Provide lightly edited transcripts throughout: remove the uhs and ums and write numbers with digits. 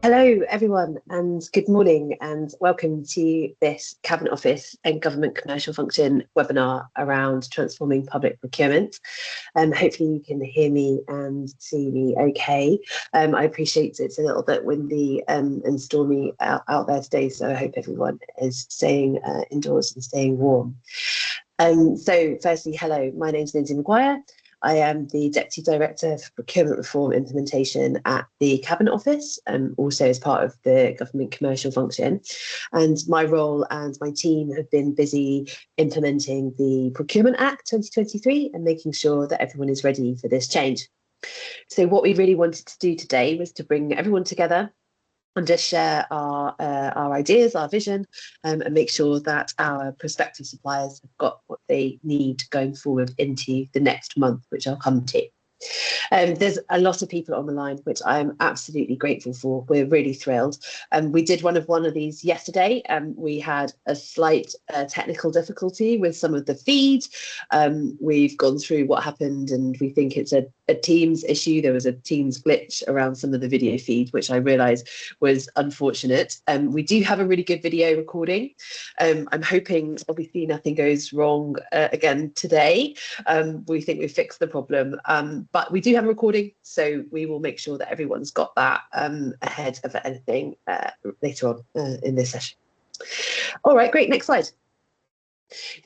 Hello, everyone, and good morning, and welcome to this Cabinet Office and Government Commercial Function webinar around transforming public procurement. Hopefully you can hear me and see me okay. I appreciate it's a little bit windy and stormy out there today, so I hope everyone is staying indoors and staying warm. So firstly, hello, my name's Lindsay Maguire. I am the Deputy Director for Procurement Reform Implementation at the Cabinet Office, and also as part of the Government Commercial Function. And my role and my team have been busy implementing the Procurement Act 2023 and making sure that everyone is ready for this change. So what we really wanted to do today was to bring everyone together and just share our ideas, our vision, and make sure that our prospective suppliers have got what they need going forward into the next month, which I'll come to. There's a lot of people on the line, which I am absolutely grateful for. We're really thrilled. We did one of these yesterday. We had a slight technical difficulty with some of the feed. We've gone through what happened, and we think it's a Teams issue. There was a Teams glitch around some of the video feed, which I realised was unfortunate. We do have a really good video recording. I'm hoping, obviously, nothing goes wrong again today. We think we've fixed the problem, but we do have a recording, so we will make sure that everyone's got that ahead of anything later on in this session. All right, great. Next slide.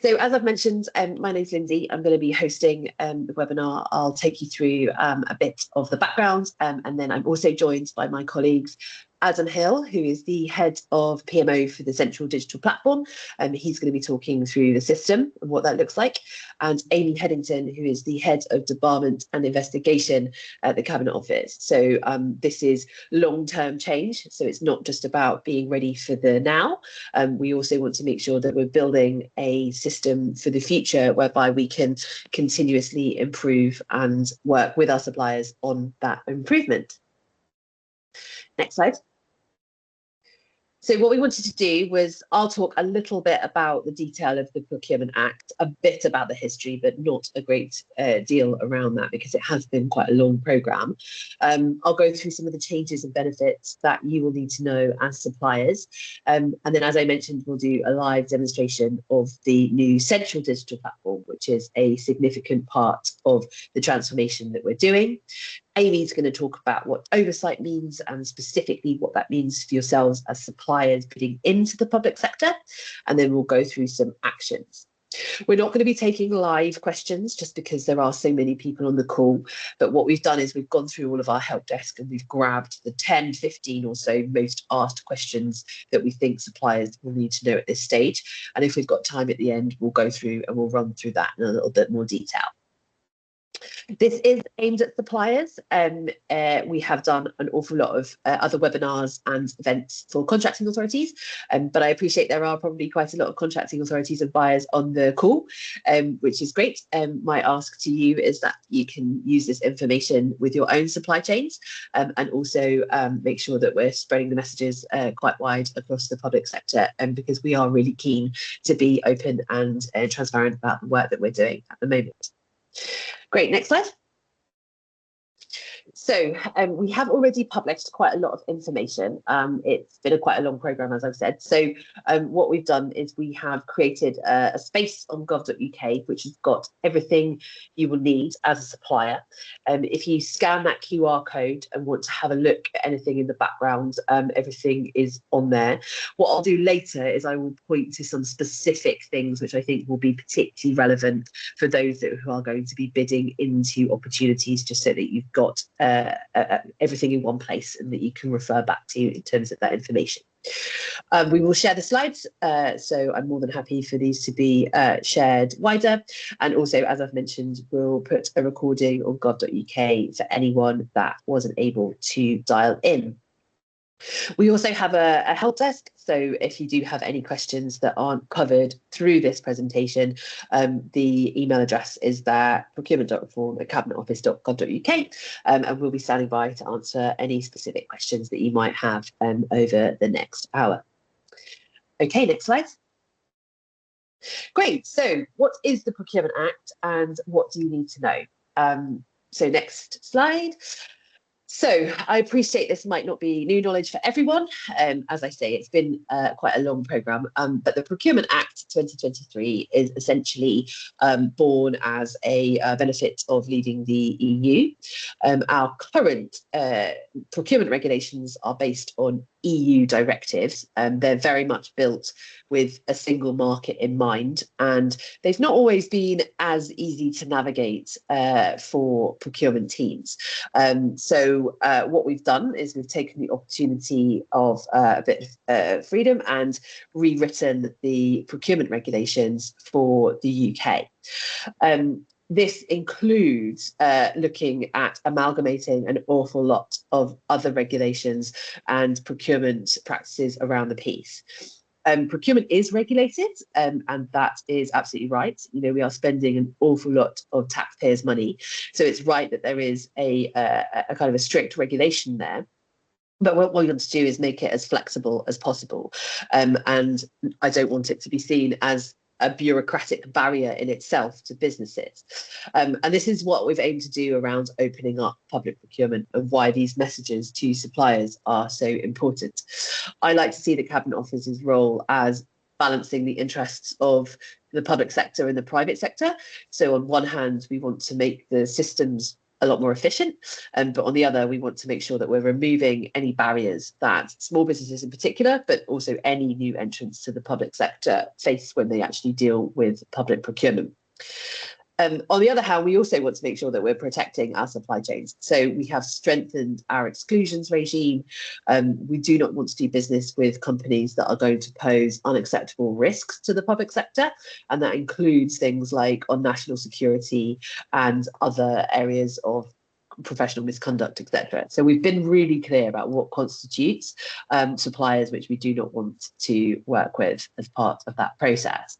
So as I've mentioned, my name's Lindsay. I'm going to be hosting the webinar. I'll take you through a bit of the background, and then I'm also joined by my colleagues Adam Hill, who is the head of PMO for the Central Digital Platform. He's going to be talking through the system and what that looks like. And Amy Headington, who is the head of Debarment and Investigation at the Cabinet Office. So this is long-term change. So it's not just about being ready for the now. We also want to make sure that we're building a system for the future whereby we can continuously improve and work with our suppliers on that improvement. Next slide. So what we wanted to do was, I'll talk a little bit about the detail of the Procurement Act, a bit about the history, but not a great deal around that because it has been quite a long programme. I'll go through some of the changes and benefits that you will need to know as suppliers. And then, as I mentioned, we'll do a live demonstration of the new Central Digital Platform, which is a significant part of the transformation that we're doing. Amy's going to talk about what oversight means and specifically what that means for yourselves as suppliers bidding into the public sector. And then we'll go through some actions. We're not going to be taking live questions just because there are so many people on the call. But what we've done is we've gone through all of our help desk and we've grabbed the 10, 15 or so most asked questions that we think suppliers will need to know at this stage. And if we've got time at the end, we'll go through and we'll run through that in a little bit more detail. This is aimed at suppliers. We have done an awful lot of other webinars and events for contracting authorities, but I appreciate there are probably quite a lot of contracting authorities and buyers on the call, which is great. My ask to you is that you can use this information with your own supply chains, and also make sure that we're spreading the messages quite wide across the public sector, because we are really keen to be open and transparent about the work that we're doing at the moment. Great, next slide. So we have already published quite a lot of information. It's been quite a long programme, as I've said. So what we've done is we have created a space on gov.uk, which has got everything you will need as a supplier. If you scan that QR code and want to have a look at anything in the background, everything is on there. What I'll do later is I will point to some specific things which I think will be particularly relevant for those who are going to be bidding into opportunities, just so that you've got everything in one place and that you can refer back to in terms of that information. We will share the slides, so I'm more than happy for these to be shared wider. And also, as I've mentioned, we'll put a recording on gov.uk for anyone that wasn't able to dial in. We also have a help desk, so if you do have any questions that aren't covered through this presentation, the email address is there, procurement.reform@cabinetoffice.gov.uk, and we'll be standing by to answer any specific questions that you might have over the next hour. Okay, next slide. Great, so what is the Procurement Act and what do you need to know? So next slide. So I appreciate this might not be new knowledge for everyone. As I say, it's been quite a long programme, but the Procurement Act 2023 is essentially born as a benefit of leaving the EU. Our current procurement regulations are based on EU directives, and they're very much built with a single market in mind, and they've not always been as easy to navigate for procurement teams. So what we've done is we've taken the opportunity of a bit of freedom and rewritten the procurement regulations for the UK. This includes looking at amalgamating an awful lot of other regulations and procurement practices around the piece. Procurement is regulated, and that is absolutely right. You know, we are spending an awful lot of taxpayers' money, so it's right that there is a kind of a strict regulation there. But what we want to do is make it as flexible as possible, and I don't want it to be seen as a bureaucratic barrier in itself to businesses. And this is what we've aimed to do around opening up public procurement and why these messages to suppliers are so important. I like to see the Cabinet Office's role as balancing the interests of the public sector and the private sector. So on one hand, we want to make the systems a lot more efficient, but on the other, we want to make sure that we're removing any barriers that small businesses in particular, but also any new entrants to the public sector face when they actually deal with public procurement. On the other hand, we also want to make sure that we're protecting our supply chains. So we have strengthened our exclusions regime. We do not want to do business with companies that are going to pose unacceptable risks to the public sector. And that includes things like on national security and other areas of professional misconduct, etc. So we've been really clear about what constitutes suppliers which we do not want to work with as part of that process.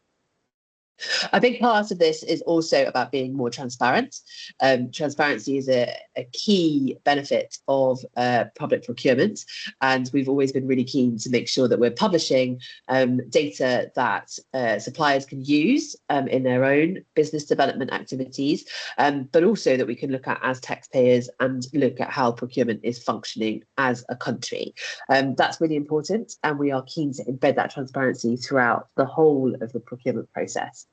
A big part of this is also about being more transparent. Transparency is a key benefit of public procurement, and we've always been really keen to make sure that we're publishing data that suppliers can use in their own business development activities, but also that we can look at as taxpayers and look at how procurement is functioning as a country. That's really important, and we are keen to embed that transparency throughout the whole of the procurement process.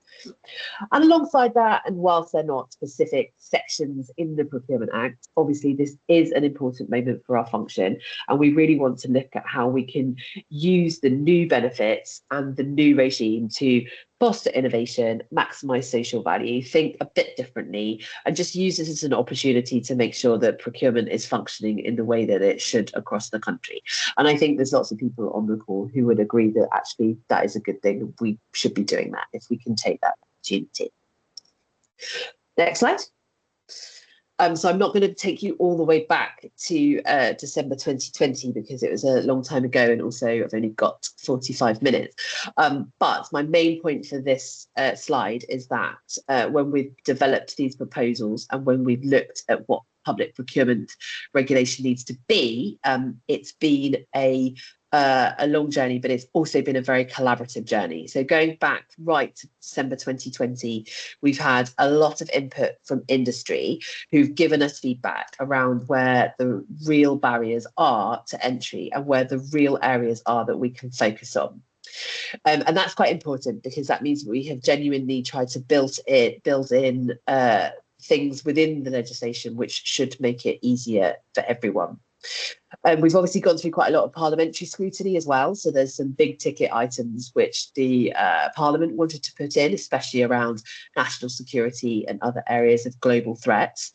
And alongside that, and whilst they're not specific sections in the Procurement Act, obviously this is an important moment for our function, and we really want to look at how we can use the new benefits and the new regime to foster innovation, maximise social value, think a bit differently, and just use this as an opportunity to make sure that procurement is functioning in the way that it should across the country. And I think there's lots of people on the call who would agree that actually that is a good thing. We should be doing that if we can take that opportunity. Next slide. So I'm not going to take you all the way back to December 2020 because it was a long time ago, and also I've only got 45 minutes. But my main point for this slide is that when we've developed these proposals and when we've looked at what public procurement regulation needs to be, it's been a long journey, but it's also been a very collaborative journey. So going back right to December 2020, we've had a lot of input from industry who've given us feedback around where the real barriers are to entry and where the real areas are that we can focus on. And that's quite important because that means we have genuinely tried to build in things within the legislation which should make it easier for everyone. We've obviously gone through quite a lot of parliamentary scrutiny as well. So there's some big ticket items which the Parliament wanted to put in, especially around national security and other areas of global threats.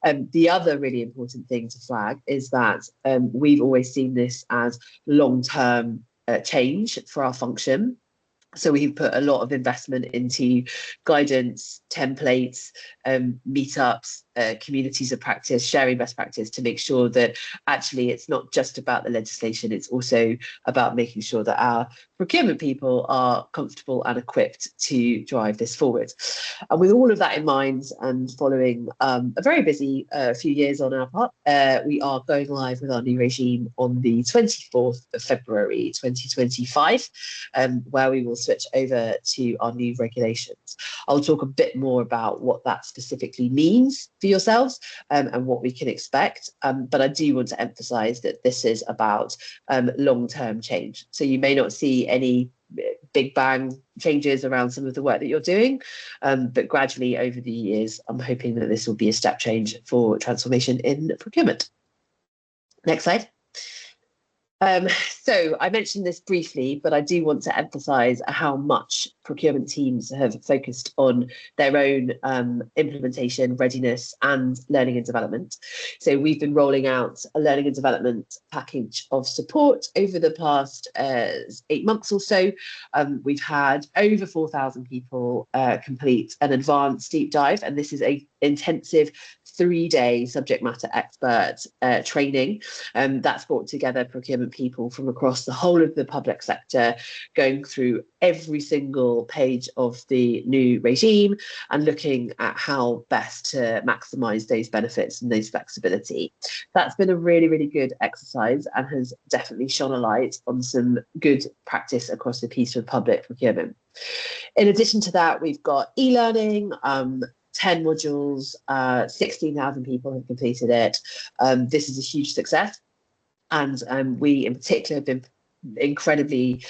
The other really important thing to flag is that we've always seen this as long-term change for our function. So we've put a lot of investment into guidance, templates, meetups, communities of practice, sharing best practice to make sure that actually it's not just about the legislation, it's also about making sure that our procurement people are comfortable and equipped to drive this forward. And with all of that in mind and following a very busy few years on our part, we are going live with our new regime on the 24th of February 2025, where we will switch over to our new regulations. I'll talk a bit more about what that specifically means for yourselves and what we can expect. But I do want to emphasize that this is about long-term change. So you may not see any big bang changes around some of the work that you're doing, but gradually over the years, I'm hoping that this will be a step change for transformation in procurement. Next slide. So I mentioned this briefly, but I do want to emphasise how much procurement teams have focused on their own implementation, readiness and learning and development. So we've been rolling out a learning and development package of support over the past 8 months or so. We've had over 4,000 people complete an advanced deep dive, and this is a intensive 3-day subject matter expert training that's brought together procurement people from across the whole of the public sector, going through every single page of the new regime and looking at how best to maximise those benefits and those flexibility. That's been a really, really good exercise and has definitely shone a light on some good practice across the piece of public procurement. In addition to that, we've got e-learning, 10 modules, 16,000 people have completed it. This is a huge success. And we in particular have been incredibly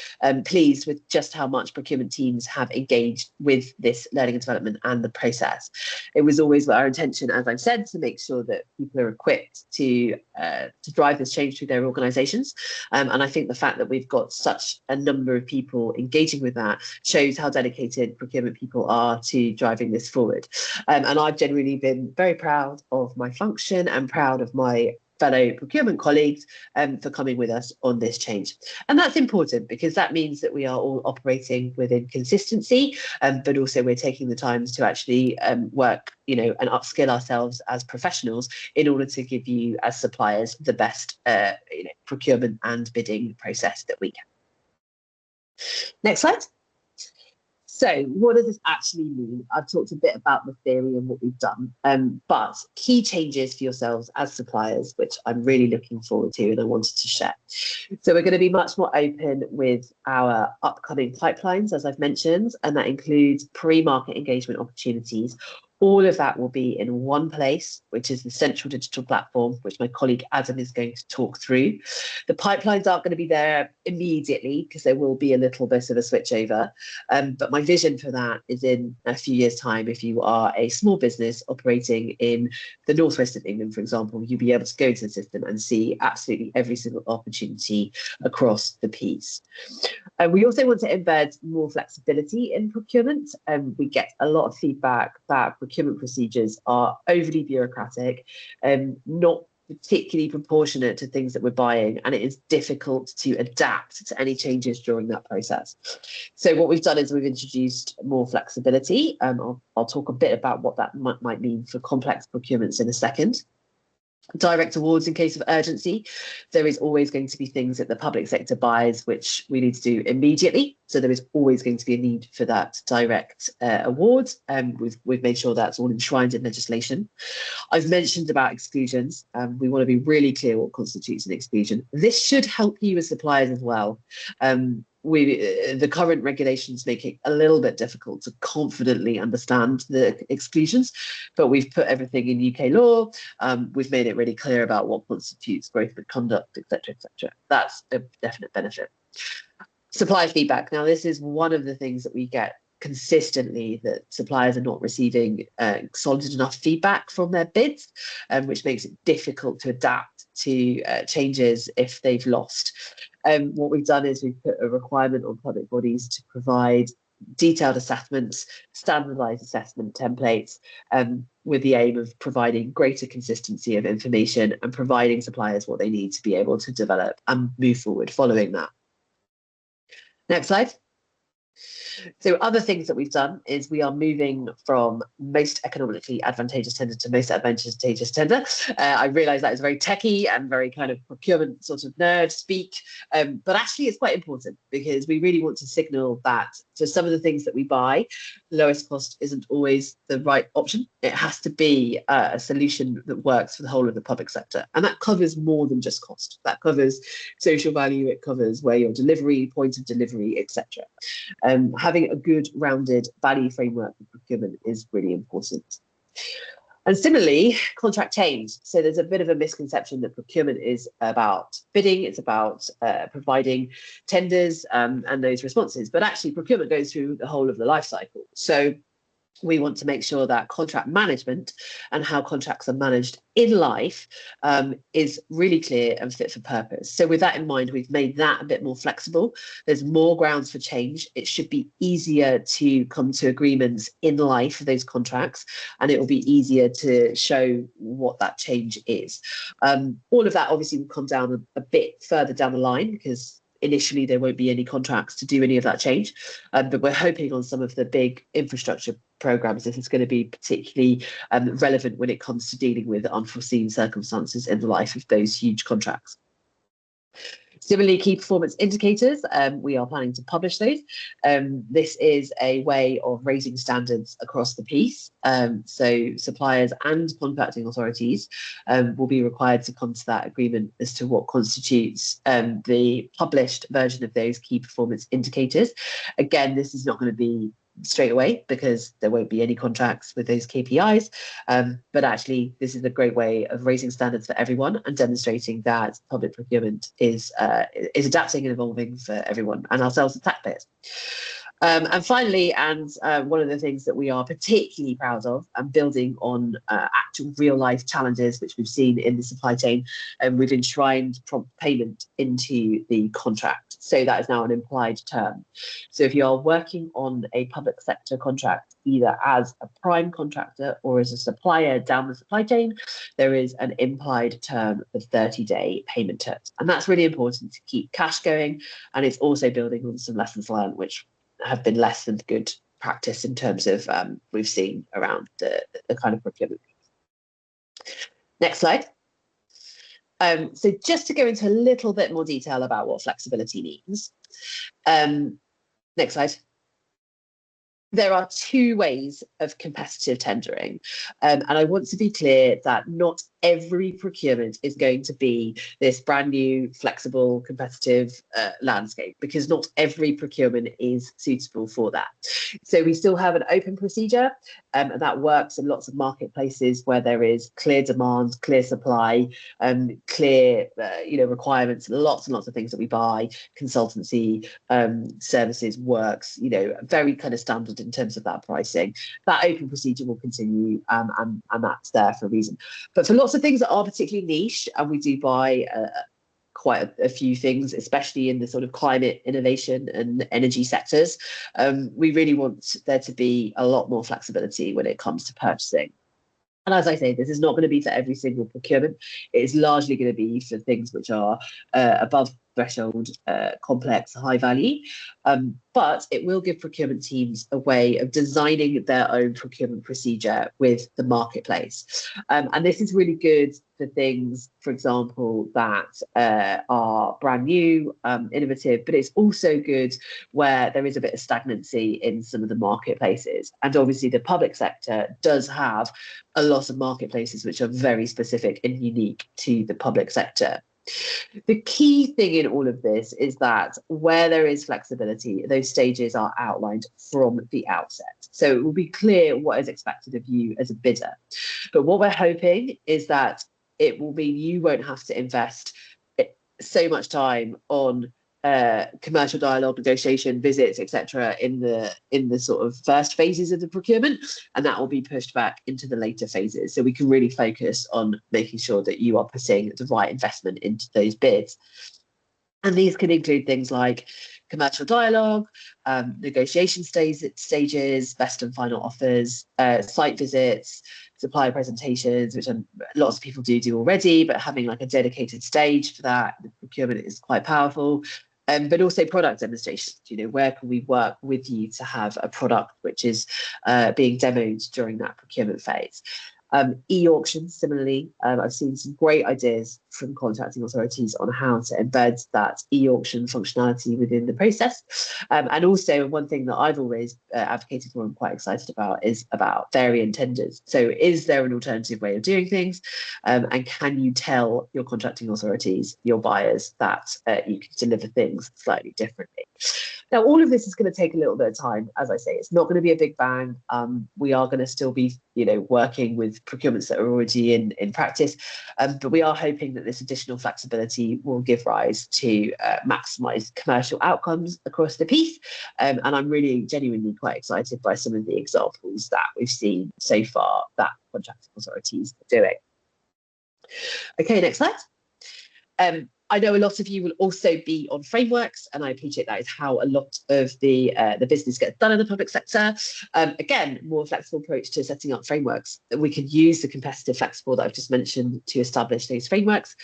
pleased with just how much procurement teams have engaged with this learning and development and the process. It was always our intention, as I've said, to make sure that people are equipped to drive this change through their organisations. And I think the fact that we've got such a number of people engaging with that shows how dedicated procurement people are to driving this forward. And I've genuinely been very proud of my function and proud of my fellow procurement colleagues for coming with us on this change. And that's important because that means that we are all operating within consistency, but also we're taking the time to actually work, and upskill ourselves as professionals in order to give you as suppliers the best procurement and bidding process that we can. Next slide. So what does this actually mean? I've talked a bit about the theory and what we've done, but key changes for yourselves as suppliers, which I'm really looking forward to and I wanted to share. So we're going to be much more open with our upcoming pipelines, as I've mentioned, and that includes pre-market engagement opportunities. All of that will be in one place, which is the central digital platform, which my colleague Adam is going to talk through. The pipelines aren't going to be there immediately because there will be a little bit of a switchover. But my vision for that is in a few years' time, if you are a small business operating in the northwest of England, for example, you'll be able to go into the system and see absolutely every single opportunity across the piece. We also want to embed more flexibility in procurement. We get a lot of feedback that procurement procedures are overly bureaucratic and not particularly proportionate to things that we're buying, and it is difficult to adapt to any changes during that process. So what we've done is we've introduced more flexibility. I'll talk a bit about what that might mean for complex procurements in a second. Direct awards in case of urgency. There is always going to be things that the public sector buys which we need to do immediately. So there is always going to be a need for that direct award. We've made sure that's all enshrined in legislation. I've mentioned about exclusions. We want to be really clear what constitutes an exclusion. This should help you as suppliers as well. The current regulations make it a little bit difficult to confidently understand the exclusions, but we've put everything in UK law. We've made it really clear about what constitutes growth of conduct, etc., etc. That's a definite benefit. Supplier feedback. Now, this is one of the things that we get consistently, that suppliers are not receiving solid enough feedback from their bids, which makes it difficult to adapt to changes if they've lost. What we've done is we've put a requirement on public bodies to provide detailed assessments, standardised assessment templates, with the aim of providing greater consistency of information and providing suppliers what they need to be able to develop and move forward following that. Next slide. So other things that we've done is we are moving from most economically advantageous tender to most advantageous tender. I realise that is very techie and very kind of procurement sort of nerd speak, but actually it's quite important because we really want to signal that for some of the things that we buy, lowest cost isn't always the right option. It has to be a solution that works for the whole of the public sector. And that covers more than just cost. That covers social value, it covers where your delivery, point of delivery, etc. Having a good rounded value framework for procurement is really important. And similarly, contract change. So there's a bit of a misconception that procurement is about bidding, it's about providing tenders and those responses, but actually procurement goes through the whole of the life cycle. So we want to make sure that contract management and how contracts are managed in life is really clear and fit for purpose. So with that in mind, we've made that a bit more flexible. There's more grounds for change. It should be easier to come to agreements in life for those contracts, and it will be easier to show what that change is. All of that obviously will come down a bit further down the line, because initially there won't be any contracts to do any of that change, but we're hoping on some of the big infrastructure programs this is going to be particularly relevant when it comes to dealing with unforeseen circumstances in the life of those huge contracts. Similarly, key performance indicators, we are planning to publish those. This is a way of raising standards across the piece. So suppliers and contracting authorities will be required to come to that agreement as to what constitutes the published version of those key performance indicators. Again, this is not going to be straight away because there won't be any contracts with those KPIs. But actually, this is a great way of raising standards for everyone and demonstrating that public procurement is adapting and evolving for everyone and ourselves as taxpayers. And finally, and one of the things that we are particularly proud of and building on actual real life challenges which we've seen in the supply chain, and we've enshrined prompt payment into the contract. So that is now an implied term. So if you are working on a public sector contract, either as a prime contractor or as a supplier down the supply chain, there is an implied term of 30-day payment terms. And that's really important to keep cash going. And it's also building on some lessons learned, which have been less than good practice in terms of we've seen around the kind of procurement. Next slide. So just to go into a little bit more detail about what flexibility means. Next slide. There are two ways of competitive tendering. And I want to be clear that not every procurement is going to be this brand new, flexible, competitive landscape, because not every procurement is suitable for that. So we still have an open procedure, and that works in lots of marketplaces where there is clear demand, clear supply, clear requirements, lots and lots of things that we buy, consultancy services, works, very kind of standard in terms of that pricing. That open procedure will continue, and that's there for a reason. But for lots of things that are particularly niche, and we do buy quite a few things, especially in the sort of climate innovation and energy sectors, we really want there to be a lot more flexibility when it comes to purchasing. And as I say, this is not going to be for every single procurement. It is largely going to be for things which are above threshold, complex, high value. But it will give procurement teams a way of designing their own procurement procedure with the marketplace. And this is really good for things, for example, that are brand new, innovative, but it's also good where there is a bit of stagnancy in some of the marketplaces. And obviously the public sector does have a lot of marketplaces which are very specific and unique to the public sector. The key thing in all of this is that where there is flexibility, those stages are outlined from the outset. So it will be clear what is expected of you as a bidder. But what we're hoping is that it will mean you won't have to invest so much time on commercial dialogue, negotiation, visits, etc. in the sort of first phases of the procurement, and that will be pushed back into the later phases. So we can really focus on making sure that you are putting the right investment into those bids. And these can include things like commercial dialogue, negotiation stages, best and final offers, site visits, supplier presentations, which lots of people do already, but having like a dedicated stage for that, the procurement is quite powerful. But also product demonstrations, where can we work with you to have a product which is being demoed during that procurement phase. E-auctions, similarly, I've seen some great ideas from contracting authorities on how to embed that e-auction functionality within the process. And also one thing that I've always advocated for and quite excited about is about variant tenders. So is there an alternative way of doing things? And can you tell your contracting authorities, your buyers, that you can deliver things slightly differently? Now, all of this is going to take a little bit of time. As I say, it's not going to be a big bang. We are going to still be, working with procurements that are already in practice, but we are hoping that this additional flexibility will give rise to maximise commercial outcomes across the piece. And I'm really genuinely quite excited by some of the examples that we've seen so far that contracting authorities are doing. Okay, next slide. I know a lot of you will also be on frameworks, and I appreciate that is how a lot of the business gets done in the public sector. Again, more flexible approach to setting up frameworks. We can use the competitive flexible that I've just mentioned to establish those frameworks.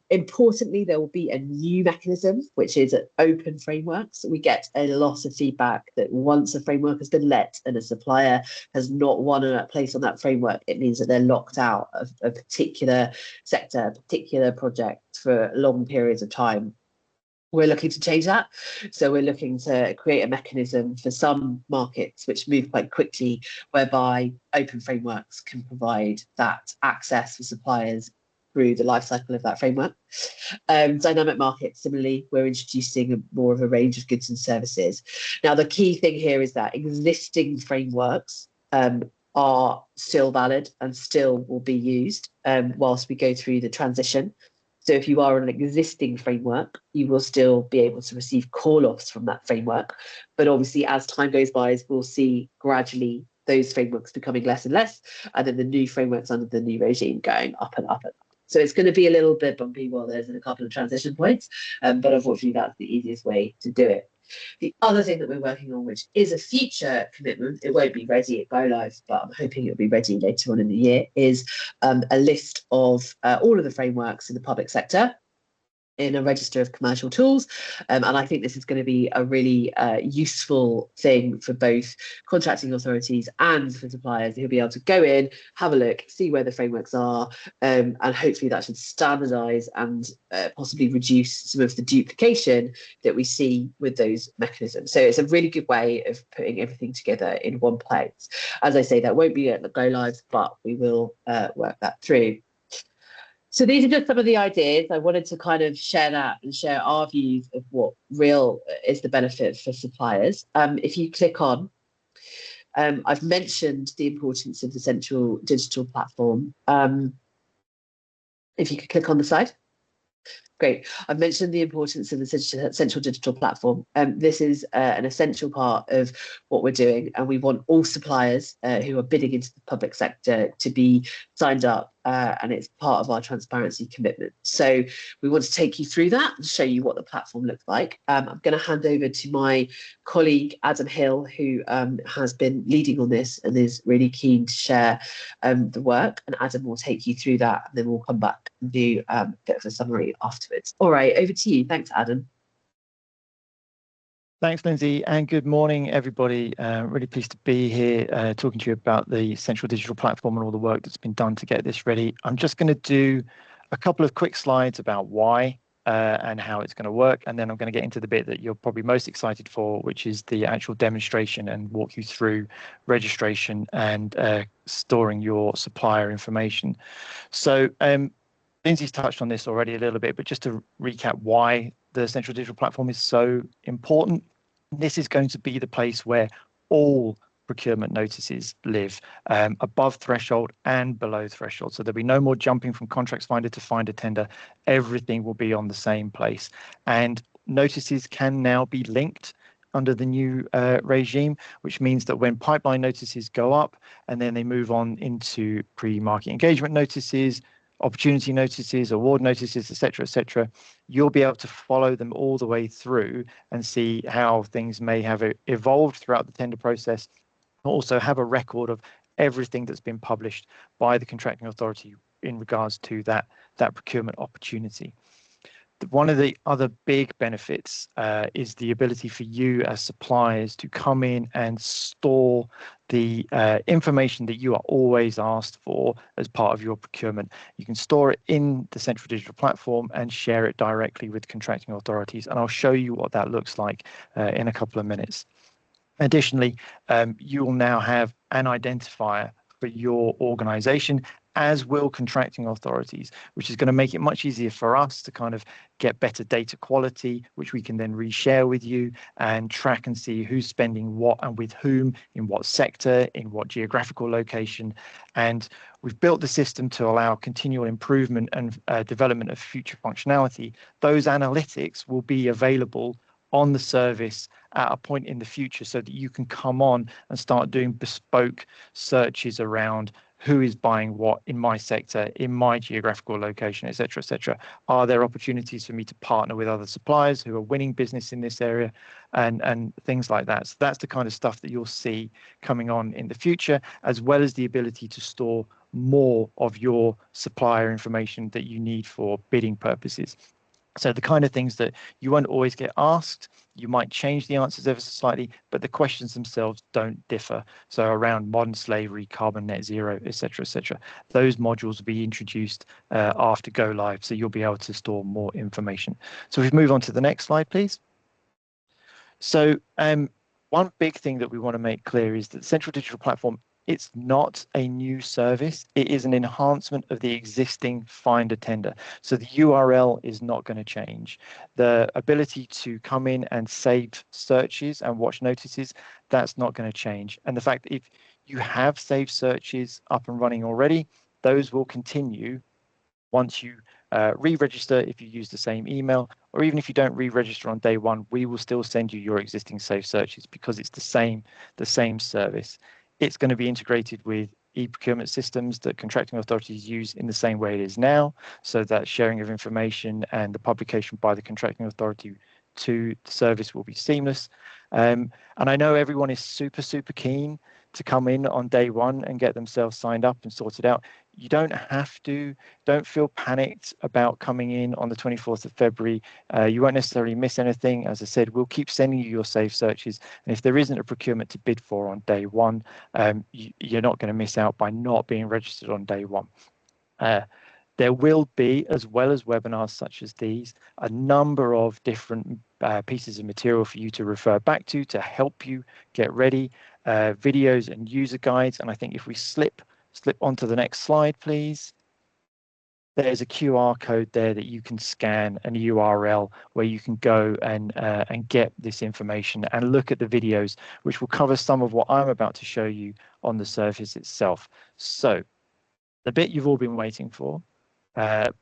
Importantly, there will be a new mechanism, which is an open frameworks. We get a lot of feedback that once a framework has been let and a supplier has not won a place on that framework, it means that they're locked out of a particular sector, a particular project for long periods of time. We're looking to change that. So we're looking to create a mechanism for some markets which move quite quickly, whereby open frameworks can provide that access for suppliers through the life cycle of that framework. Dynamic markets, similarly, we're introducing more of a range of goods and services. Now, the key thing here is that existing frameworks are still valid and still will be used whilst we go through the transition. So if you are on an existing framework, you will still be able to receive call-offs from that framework. But obviously, as time goes by, we'll see gradually those frameworks becoming less and less, and then the new frameworks under the new regime going up and up and up. So it's going to be a little bit bumpy while there's a couple of transition points, but unfortunately, that's the easiest way to do it. The other thing that we're working on, which is a future commitment, it won't be ready at go live, but I'm hoping it'll be ready later on in the year, is a list of all of the frameworks in the public sector in a register of commercial tools. And I think this is going to be a really useful thing for both contracting authorities and for suppliers who'll be able to go in, have a look, see where the frameworks are, and hopefully that should standardise and possibly reduce some of the duplication that we see with those mechanisms. So it's a really good way of putting everything together in one place. As I say, that won't be at the go live, but we will work that through. So these are just some of the ideas. I wanted to kind of share that and share our views of what real is the benefit for suppliers. If you click on, I've mentioned the importance of the central digital platform. If you could click on the slide. Great. I've mentioned the importance of the central digital platform. This is an essential part of what we're doing, and we want all suppliers who are bidding into the public sector to be signed up, and it's part of our transparency commitment. So we want to take you through that and show you what the platform looks like. I'm going to hand over to my colleague, Adam Hill, who has been leading on this and is really keen to share the work. And Adam will take you through that, and then we'll come back and do a bit of a summary afterwards. All right, over to you. Thanks, Adam. Thanks, Lindsay, and good morning, everybody. Really pleased to be here talking to you about the Central Digital Platform and all the work that's been done to get this ready. I'm just going to do a couple of quick slides about why and how it's going to work, and then I'm going to get into the bit that you're probably most excited for, which is the actual demonstration, and walk you through registration and storing your supplier information. So Lindsay's touched on this already a little bit, but just to recap why the Central Digital Platform is so important. This is going to be the place where all procurement notices live, above threshold and below threshold. So there'll be no more jumping from Contracts Finder to Finder Tender. Everything will be on the same place. And notices can now be linked under the new regime, which means that when pipeline notices go up and then they move on into pre-market engagement notices, opportunity notices, award notices, etc., you'll be able to follow them all the way through and see how things may have evolved throughout the tender process. Also have a record of everything that's been published by the contracting authority in regards to that procurement opportunity. One of the other big benefits is the ability for you as suppliers to come in and store the information that you are always asked for as part of your procurement. You can store it in the Central Digital Platform and share it directly with contracting authorities. And I'll show you what that looks like in a couple of minutes. Additionally, you will now have an identifier for your organization as will contracting authorities, which is going to make it much easier for us to kind of get better data quality, which we can then reshare with you and track and see who's spending what and with whom, in what sector, in what geographical location. And we've built the system to allow continual improvement and development of future functionality. Those analytics will be available on the service at a point in the future so that you can come on and start doing bespoke searches around who is buying what in my sector, in my geographical location, et cetera, et cetera. Are there opportunities for me to partner with other suppliers who are winning business in this area and things like that? So that's the kind of stuff that you'll see coming on in the future, as well as the ability to store more of your supplier information that you need for bidding purposes. So the kind of things that you won't always get asked, you might change the answers ever so slightly, but the questions themselves don't differ. So around modern slavery, carbon net zero, et cetera, those modules will be introduced after go live. So you'll be able to store more information. So if we move on to the next slide, please. So one big thing that we want to make clear is that the Central Digital Platform, it's not a new service. It is an enhancement of the existing Finder tender. So the URL is not going to change. The ability to come in and save searches and watch notices, that's not going to change. And the fact that if you have saved searches up and running already, those will continue once you re-register. If you use the same email, or even if you don't re-register on day one, we will still send you your existing saved searches because it's the same service. It's going to be integrated with e-procurement systems that contracting authorities use in the same way it is now, so that sharing of information and the publication by the contracting authority to the service will be seamless. And I know everyone is super keen to come in on day one and get themselves signed up and sorted out. You don't have to. Don't feel panicked about coming in on the 24th of February. You won't necessarily miss anything. As I said, we'll keep sending you your saved searches. And if there isn't a procurement to bid for on day one, you're not going to miss out by not being registered on day one. There will be, as well as webinars such as these, a number of different pieces of material for you to refer back to help you get ready, videos and user guides. And I think if we slip onto the next slide, please. There's a QR code there that you can scan, and a URL where you can go and get this information and look at the videos, which will cover some of what I'm about to show you on the service itself. So the bit you've all been waiting for,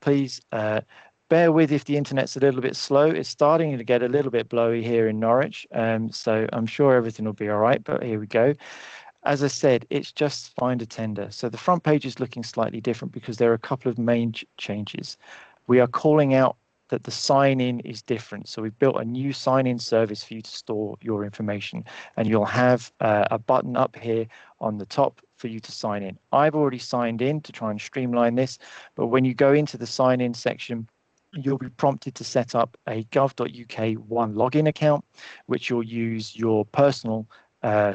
please bear with if the internet's a little bit slow. It's starting to get a little bit blowy here in Norwich, so I'm sure everything will be all right, but here we go. As I said, it's just Finder tender. So the front page is looking slightly different because there are a couple of main changes. We are calling out that the sign-in is different. So we've built a new sign-in service for you to store your information, and you'll have a button up here on the top for you to sign in. I've already signed in to try and streamline this, but when you go into the sign-in section, you'll be prompted to set up a gov.uk one login account, which you'll use your personal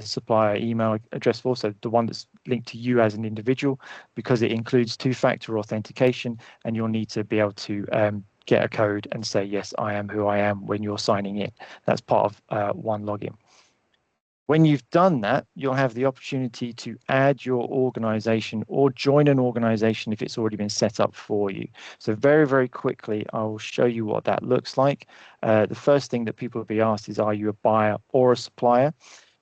supplier email address for, so the one that's linked to you as an individual, because it includes two-factor authentication, and you'll need to be able to get a code and say, yes, I am who I am when you're signing in. That's part of one login. When you've done that, you'll have the opportunity to add your organization or join an organization if it's already been set up for you. So very quickly, I will show you what that looks like. The first thing that people will be asked is, are you a buyer or a supplier?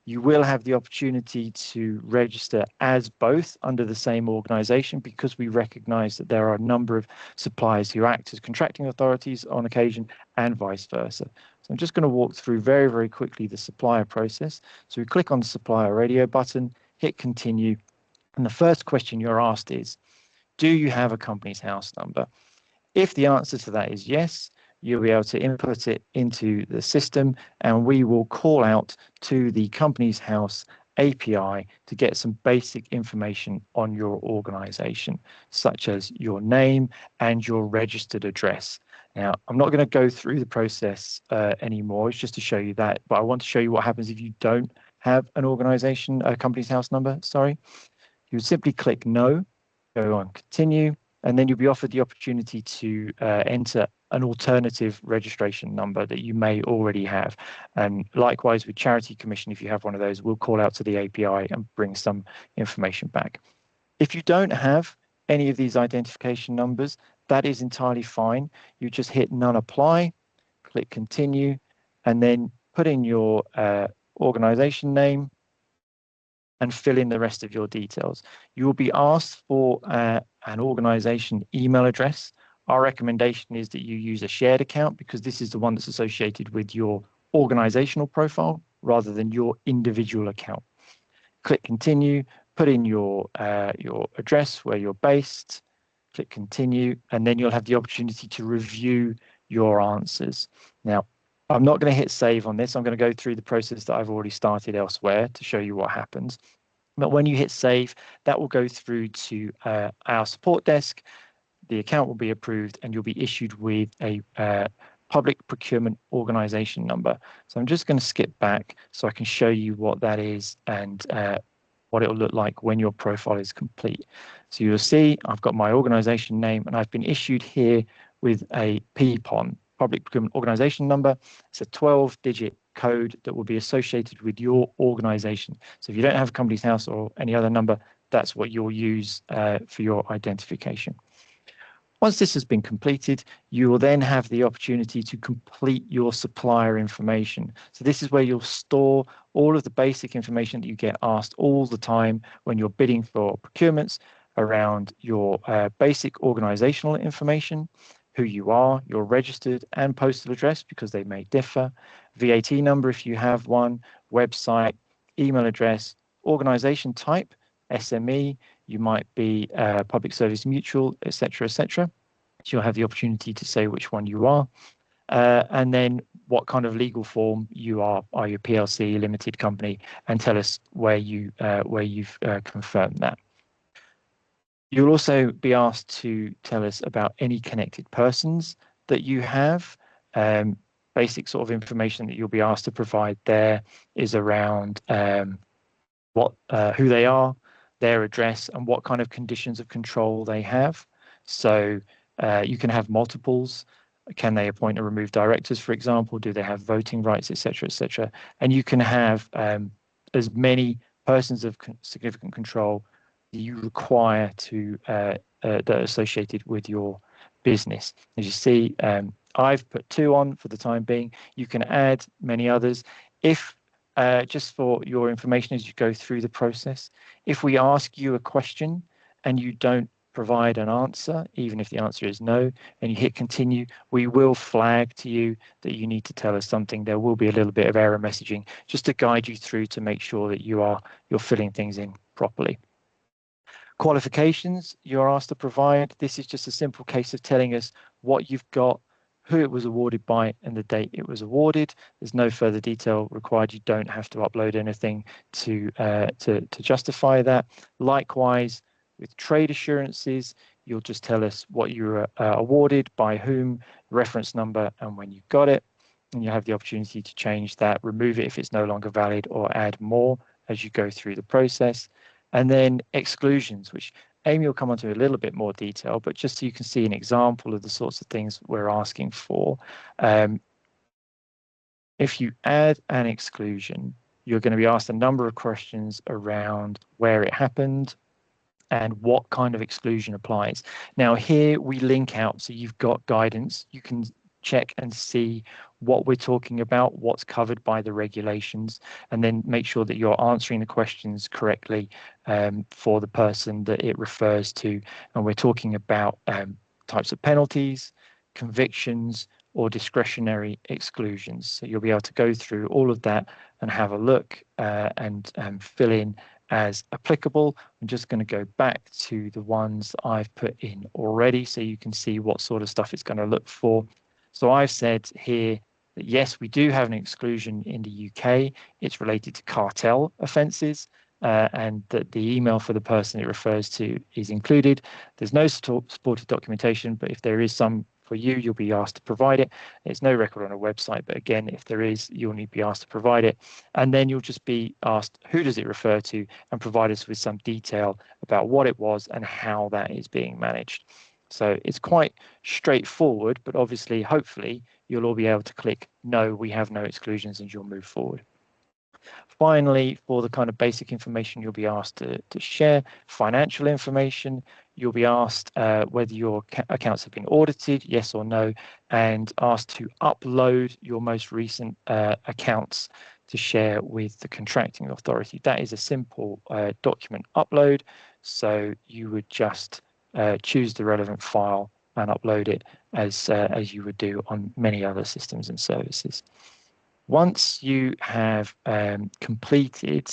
You will have the opportunity to register as both under the same organization, because we recognize that there are a number of suppliers who act as contracting authorities on occasion and vice versa. So I'm just going to walk through very quickly the supplier process. So we click on the supplier radio button, hit continue. And the first question you're asked is, do you have a company's house number? If the answer to that is yes, you'll be able to input it into the system, and we will call out to the company's house API to get some basic information on your organization, such as your name and your registered address. Now, I'm not going to go through the process anymore. It's just to show you that, but I want to show you what happens if you don't have an organization, a company's house number, sorry. You would simply click no, go on continue, and then you'll be offered the opportunity to enter an alternative registration number that you may already have. And likewise with Charity Commission, if you have one of those, we'll call out to the API and bring some information back. If you don't have any of these identification numbers, that is entirely fine. You just hit none apply, click continue, and then put in your organization name and fill in the rest of your details. You will be asked for an organization email address. Our recommendation is that you use a shared account because this is the one that's associated with your organizational profile rather than your individual account. Click continue, put in your address where you're based, click continue, and then you'll have the opportunity to review your answers. Now, I'm not going to hit save on this. I'm going to go through the process that I've already started elsewhere to show you what happens. But when you hit save, that will go through to our support desk. The account will be approved and you'll be issued with a public procurement organization number. So I'm just going to skip back so I can show you what that is and what it will look like when your profile is complete. So you'll see I've got my organization name and I've been issued here with a PPON, public procurement organization number. It's a 12-digit code that will be associated with your organization. So if you don't have a Companies House or any other number, that's what you'll use for your identification. Once this has been completed, you will then have the opportunity to complete your supplier information. So this is where you'll store all of the basic information that you get asked all the time when you're bidding for procurements around your basic organizational information, who you are, your registered and postal address, because they may differ, VAT number if you have one, website, email address, organization type, SME, you might be public service mutual, etc., etc. So you'll have the opportunity to say which one you are, and then what kind of legal form you are you a PLC, limited company, and tell us where you've confirmed that. You'll also be asked to tell us about any connected persons that you have. Basic sort of information that you'll be asked to provide there is around who they are, their address, and what kind of conditions of control they have. So you can have multiples. Can they appoint or remove directors, for example? Do they have voting rights, etc., etc.? And you can have as many persons of significant control you require to that are associated with your business. As you see, I've put 2 on for the time being. You can add many others. If just for your information as you go through the process, if we ask you a question and you don't provide an answer, even if the answer is no, and you hit continue, we will flag to you that you need to tell us something. There will be a little bit of error messaging just to guide you through to make sure that you're filling things in properly. Qualifications you're asked to provide. This is just a simple case of telling us what you've got, who it was awarded by, and the date it was awarded. There's no further detail required. You don't have to upload anything to justify that. Likewise, with trade assurances, you'll just tell us what you were awarded, by whom, reference number, and when you got it. And you have the opportunity to change that, remove it if it's no longer valid, or add more as you go through the process. And then exclusions, which Amy will come on to a little bit more detail, but just so you can see an example of the sorts of things we're asking for. If you add an exclusion, you're going to be asked a number of questions around where it happened and what kind of exclusion applies. Now here we link out, so you've got guidance. You can check and see what we're talking about, what's covered by the regulations, and then make sure that you're answering the questions correctly for the person that it refers to. And we're talking about types of penalties, convictions, or discretionary exclusions. So you'll be able to go through all of that and have a look and fill in as applicable. I'm just going to go back to the ones I've put in already so you can see what sort of stuff it's going to look for. So I've said here that yes, we do have an exclusion in the UK. It's related to cartel offences, and that the email for the person it refers to is included. There's no supported documentation, but if there is some for you, you'll be asked to provide it. There's no record on a website, but again, if there is, you'll need to be asked to provide it. And then you'll just be asked, who does it refer to, and provide us with some detail about what it was and how that is being managed. So it's quite straightforward, but obviously, hopefully, you'll all be able to click, no, we have no exclusions, and you'll move forward. Finally, for the kind of basic information you'll be asked to share, financial information, you'll be asked whether your accounts have been audited, yes or no, and asked to upload your most recent accounts to share with the contracting authority. That is a simple document upload. So you would just choose the relevant file and upload it as you would do on many other systems and services. Once you have completed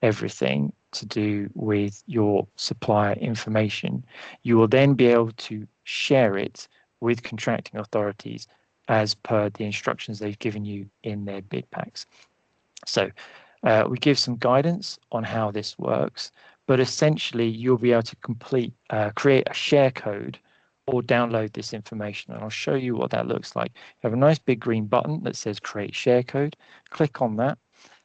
everything to do with your supplier information, you will then be able to share it with contracting authorities as per the instructions they've given you in their bid packs. So we give some guidance on how this works, but essentially you'll be able to create a share code or download this information. And I'll show you what that looks like. You have a nice big green button that says create share code. Click on that.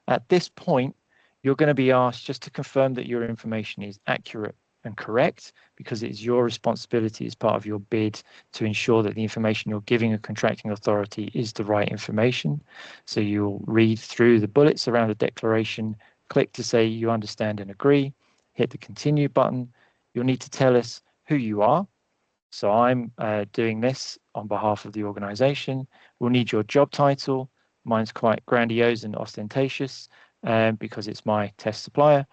At this point, you're going to be asked just to confirm that your information is accurate and correct, because it is your responsibility as part of your bid to ensure that the information you're giving a contracting authority is the right information. So you'll read through the bullets around the declaration, click to say you understand and agree, hit the continue button. You'll need to tell us who you are. So I'm doing this on behalf of the organization. We'll need your job title. Mine's quite grandiose and ostentatious because it's my test supplier.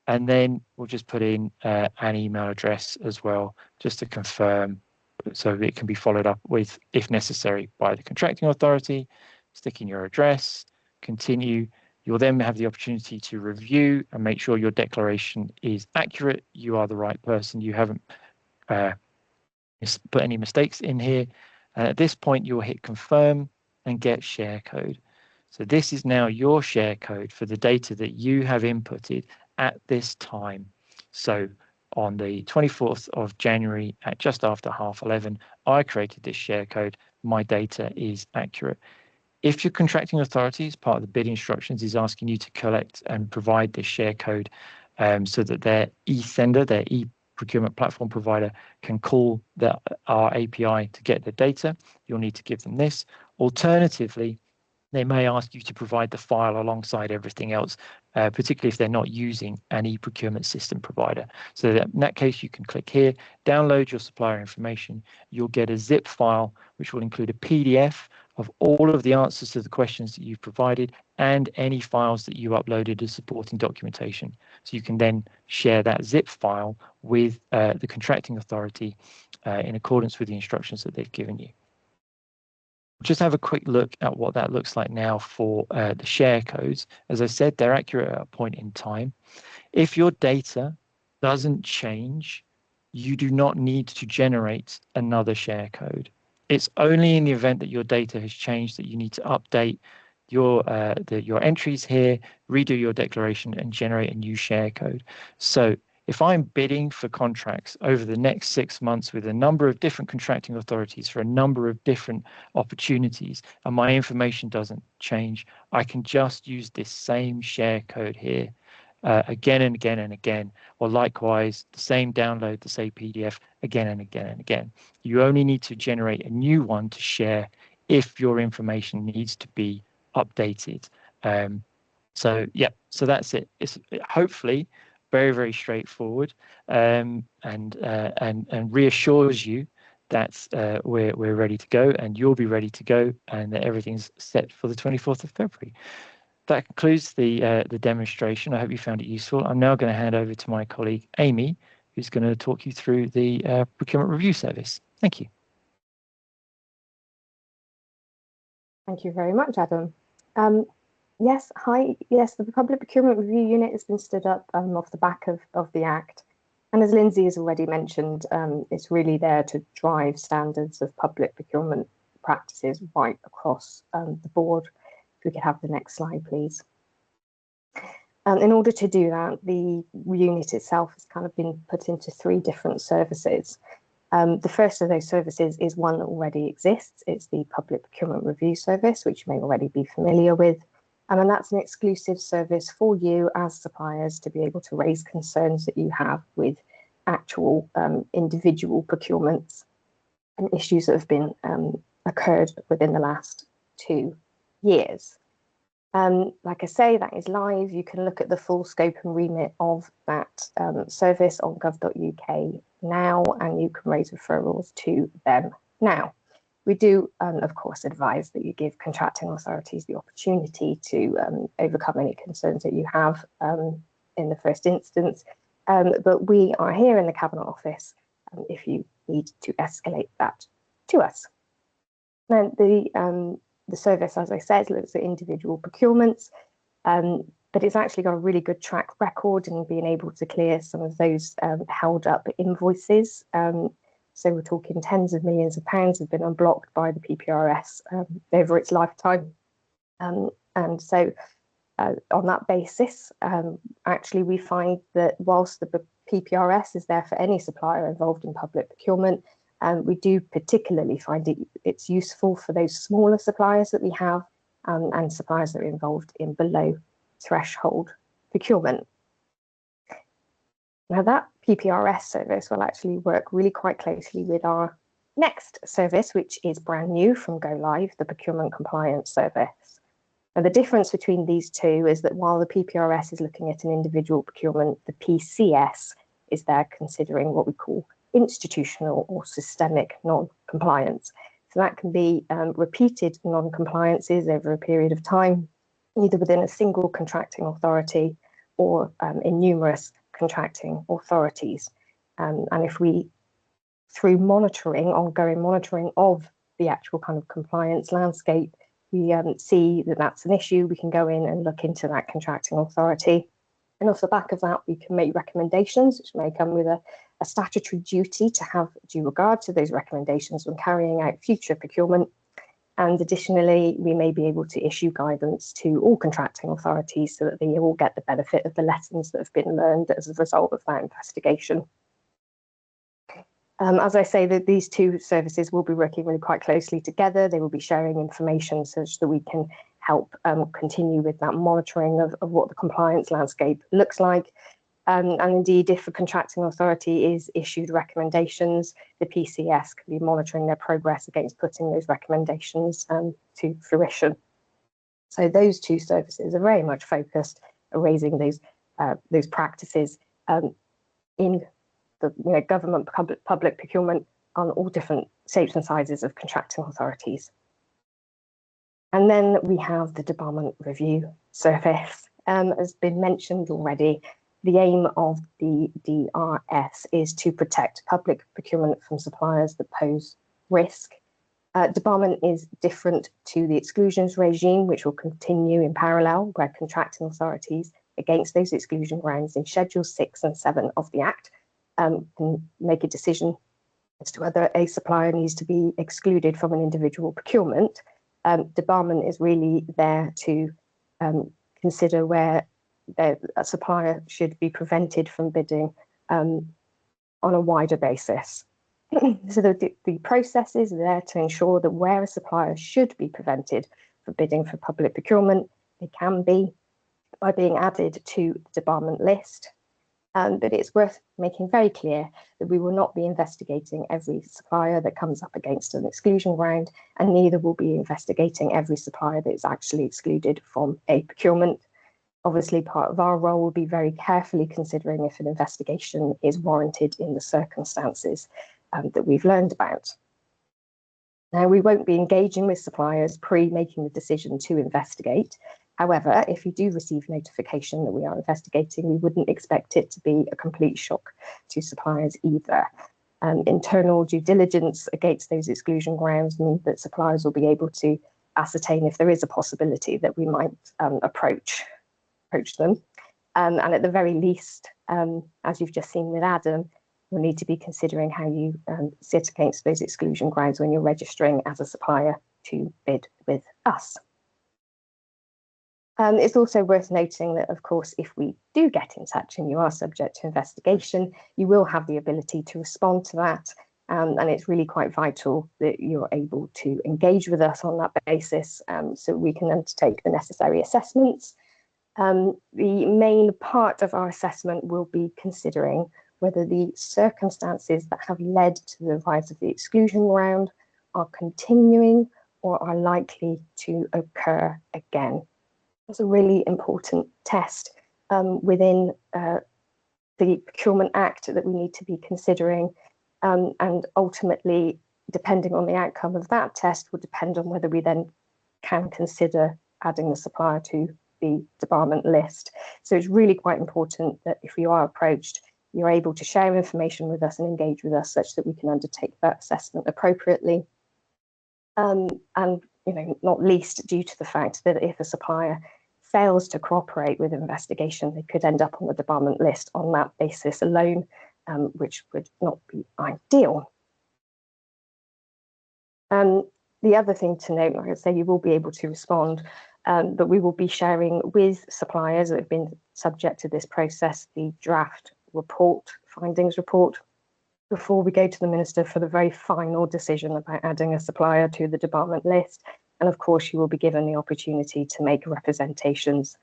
And then we'll just put in an email address as well, just to confirm, so it can be followed up with, if necessary, by the contracting authority. Stick in your address, continue. You'll then have the opportunity to review and make sure your declaration is accurate. You are the right person. You haven't put any mistakes in here. And at this point, you'll hit confirm and get share code. So this is now your share code for the data that you have inputted at this time. So on the 24th of January at just after 11:30, I created this share code. My data is accurate. If your contracting authority, as part of the bid instructions, is asking you to collect and provide this share code so that their e-sender, their e-procurement platform provider, can call our API to get the data, you'll need to give them this. Alternatively, they may ask you to provide the file alongside everything else, particularly if they're not using an e-procurement system provider. So in that case, you can click here, download your supplier information. You'll get a zip file, which will include a PDF of all of the answers to the questions that you've provided and any files that you uploaded as supporting documentation. So you can then share that zip file with the contracting authority in accordance with the instructions that they've given you. Just have a quick look at what that looks like now for the share codes. As I said, they're accurate at a point in time. If your data doesn't change, you do not need to generate another share code. It's only in the event that your data has changed that you need to update your entries here, redo your declaration, and generate a new share code. So if I'm bidding for contracts over the next 6 months with a number of different contracting authorities for a number of different opportunities, and my information doesn't change, I can just use this same share code here again and again and again, or likewise, the same download, the same PDF again and again and again. You only need to generate a new one to share if your information needs to be updated. So that's it. It's hopefully very, very straightforward and reassures you that we're ready to go, and you'll be ready to go, and that everything's set for the 24th of February. That concludes the demonstration. I hope you found it useful. I'm now going to hand over to my colleague, Amy, who's going to talk you through the procurement review service. Thank you. Thank you very much, Adam. Yes, hi. Yes, the Public Procurement Review Unit has been stood up off the back of the Act. And as Lindsay has already mentioned, it's really there to drive standards of public procurement practices right across the board. If we could have the next slide, please. In order to do that, the unit itself has kind of been put into 3 different services. The first of those services is one that already exists. It's the Public Procurement Review Service, which you may already be familiar with. And that's an exclusive service for you as suppliers to be able to raise concerns that you have with actual individual procurements and issues that have been occurred within the last 2 years. Like I say, that is live. You can look at the full scope and remit of that service on gov.uk now, and you can raise referrals to them now. We do, of course, advise that you give contracting authorities the opportunity to overcome any concerns that you have in the first instance. But we are here in the Cabinet Office if you need to escalate that to us. Now, the service, as I said, looks at individual procurements, but it's actually got a really good track record in being able to clear some of those held up invoices. So we're talking tens of millions of pounds have been unblocked by the PPRS over its lifetime. And so on that basis, actually we find that whilst the PPRS is there for any supplier involved in public procurement, we do particularly find it's useful for those smaller suppliers that we have and suppliers that are involved in below threshold procurement. Now that PPRS service will actually work really quite closely with our next service, which is brand new from Go Live, the Procurement Compliance Service. Now the difference between these two is that while the PPRS is looking at an individual procurement, the PCS is there considering what we call institutional or systemic non-compliance. So that can be repeated non-compliances over a period of time, either within a single contracting authority or in numerous contracting authorities. And if we, through monitoring, ongoing monitoring of the actual kind of compliance landscape, we see that that's an issue, we can go in and look into that contracting authority. And off the back of that, we can make recommendations, which may come with a statutory duty to have due regard to those recommendations when carrying out future procurement. And additionally, we may be able to issue guidance to all contracting authorities so that they all get the benefit of the lessons that have been learned as a result of that investigation. As I say, that these two services will be working really quite closely together. They will be sharing information such that we can help continue with that monitoring of what the compliance landscape looks like. And indeed, if a contracting authority is issued recommendations, the PCS can be monitoring their progress against putting those recommendations to fruition. So those two services are very much focused on raising those practices in the government public procurement on all different shapes and sizes of contracting authorities. And then we have the Debarment Review Service. As been mentioned already, the aim of the DRS is to protect public procurement from suppliers that pose risk. Debarment is different to the exclusions regime, which will continue in parallel, where contracting authorities against those exclusion grounds in Schedule 6 and 7 of the Act can make a decision as to whether a supplier needs to be excluded from an individual procurement. Debarment is really there to consider where a supplier should be prevented from bidding on a wider basis. So the process is there to ensure that where a supplier should be prevented from bidding for public procurement, they can be by being added to the debarment list. But it's worth making very clear that we will not be investigating every supplier that comes up against an exclusion ground, and neither will be investigating every supplier that is actually excluded from a procurement. Obviously, part of our role will be very carefully considering if an investigation is warranted in the circumstances that we've learned about. Now, we won't be engaging with suppliers pre-making the decision to investigate. However, if you do receive notification that we are investigating, we wouldn't expect it to be a complete shock to suppliers either. Internal due diligence against those exclusion grounds means that suppliers will be able to ascertain if there is a possibility that we might approach them. And at the very least, as you've just seen with Adam, you'll need to be considering how you sit against those exclusion grounds when you're registering as a supplier to bid with us. It's also worth noting that, of course, if we do get in touch and you are subject to investigation, you will have the ability to respond to that. And it's really quite vital that you're able to engage with us on that basis so we can undertake the necessary assessments. The main part of our assessment will be considering whether the circumstances that have led to the rise of the exclusion ground are continuing or are likely to occur again. It's a really important test within the Procurement Act that we need to be considering, and ultimately, depending on the outcome of that test, will depend on whether we then can consider adding the supplier to the debarment list. So it's really quite important that if you are approached, you're able to share information with us and engage with us such that we can undertake that assessment appropriately. And not least due to the fact that if a supplier fails to cooperate with investigation, they could end up on the debarment list on that basis alone, which would not be ideal. The other thing to note, like I say, you will be able to respond, but we will be sharing with suppliers that have been subject to this process the draft report, findings report, before we go to the Minister for the very final decision about adding a supplier to the debarment list. And of course, you will be given the opportunity to make representations